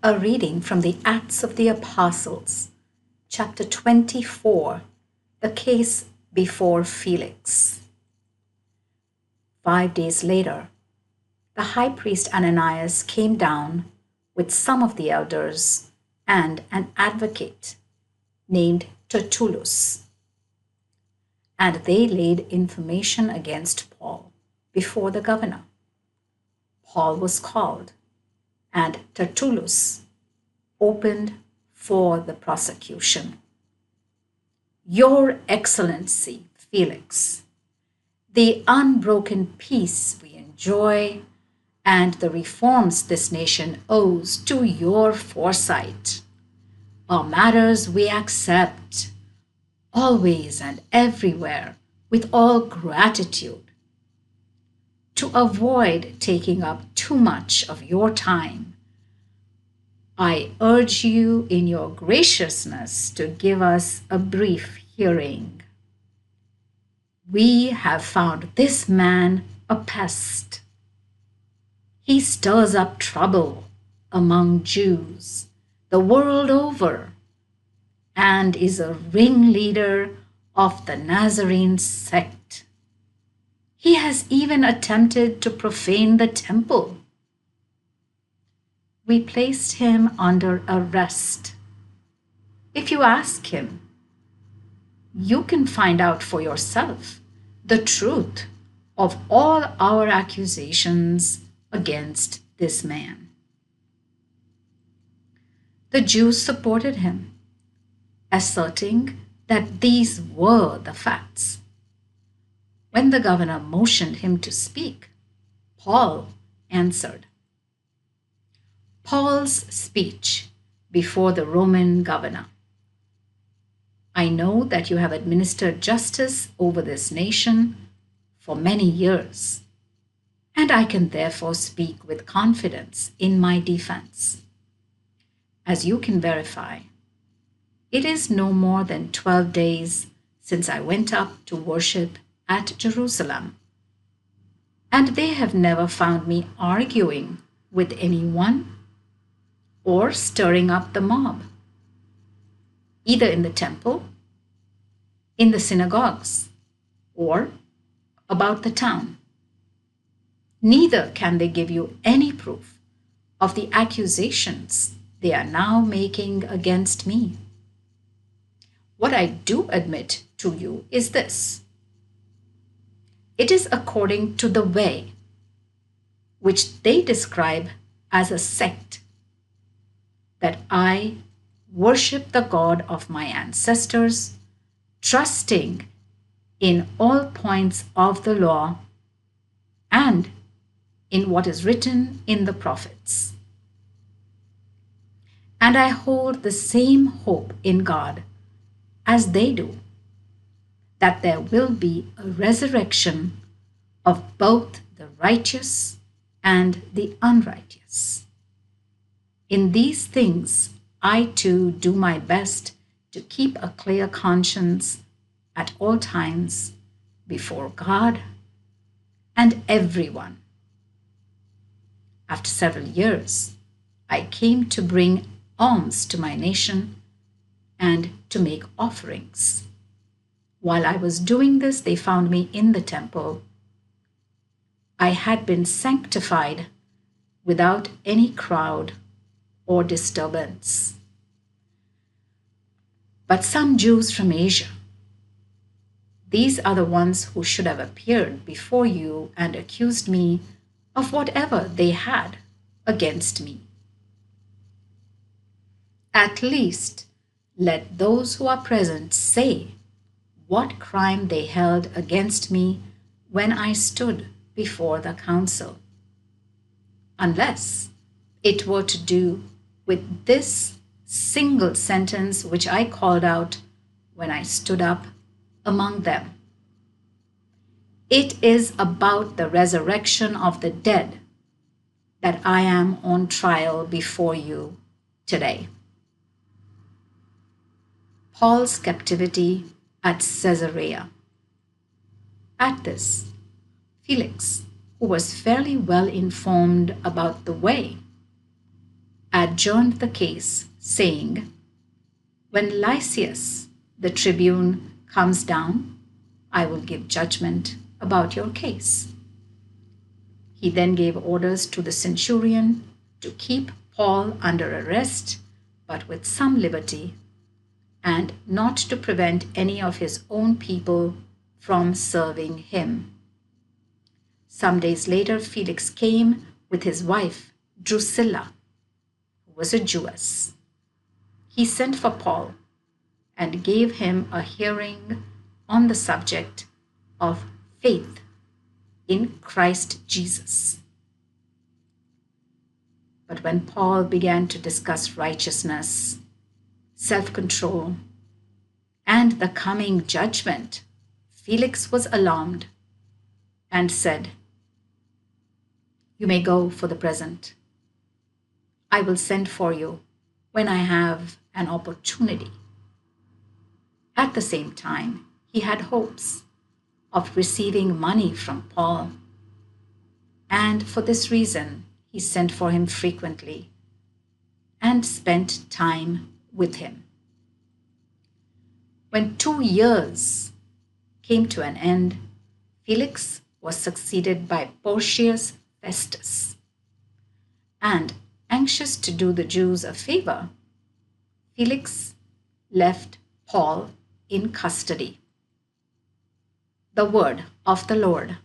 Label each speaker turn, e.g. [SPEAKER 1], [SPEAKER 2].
[SPEAKER 1] A reading from the Acts of the Apostles, chapter 24, the case before Felix. 5 days later, the high priest Ananias came down with some of the elders and an advocate named Tertullus, and they laid information against Paul before the governor. Paul was called, and Tertullus opened for the prosecution. Your Excellency, Felix, the unbroken peace we enjoy and the reforms this nation owes to your foresight are matters we accept always and everywhere with all gratitude. To avoid taking up too much of your time, I urge you in your graciousness to give us a brief hearing. We have found this man a pest. He stirs up trouble among Jews the world over and is a ringleader of the Nazarene sect. He has even attempted to profane the temple. We placed him under arrest. If you ask him, you can find out for yourself the truth of all our accusations against this man. The Jews supported him, asserting that these were the facts. When the governor motioned him to speak, Paul answered. Paul's speech before the Roman governor. I know that you have administered justice over this nation for many years, and I can therefore speak with confidence in my defense. As you can verify, it is no more than 12 days since I went up to worship at Jerusalem, and they have never found me arguing with anyone or stirring up the mob, either in the temple, in the synagogues, or about the town. Neither can they give you any proof of the accusations they are now making against me. What I do admit to you is this. It is according to the way, which they describe as a sect, that I worship the God of my ancestors, trusting in all points of the law and in what is written in the prophets. And I hold the same hope in God as they do, that there will be a resurrection of both the righteous and the unrighteous. In these things, I too do my best to keep a clear conscience at all times before God and everyone. After several years, I came to bring alms to my nation and to make offerings. While I was doing this, they found me in the temple. I had been sanctified without any crowd or disturbance. But some Jews from Asia, these are the ones who should have appeared before you and accused me of whatever they had against me. At least let those who are present say what crime they held against me when I stood before the council, unless it were to do with this single sentence which I called out when I stood up among them. It is about the resurrection of the dead that I am on trial before you today. Paul's captivity at Caesarea. At this, Felix, who was fairly well informed about the way, adjourned the case, saying, "When Lysias, the tribune, comes down, I will give judgment about your case." He then gave orders to the centurion to keep Paul under arrest, but with some liberty, and not to prevent any of his own people from serving him. Some days later, Felix came with his wife, Drusilla, who was a Jewess. He sent for Paul and gave him a hearing on the subject of faith in Christ Jesus. But when Paul began to discuss righteousness, self-control, and the coming judgment, Felix was alarmed and said, "You may go for the present. I will send for you when I have an opportunity." At the same time, he had hopes of receiving money from Paul, and for this reason, he sent for him frequently and spent time with him. When 2 years came to an end, Felix was succeeded by Porcius Festus, and anxious to do the Jews a favor, Felix left Paul in custody. The word of the Lord.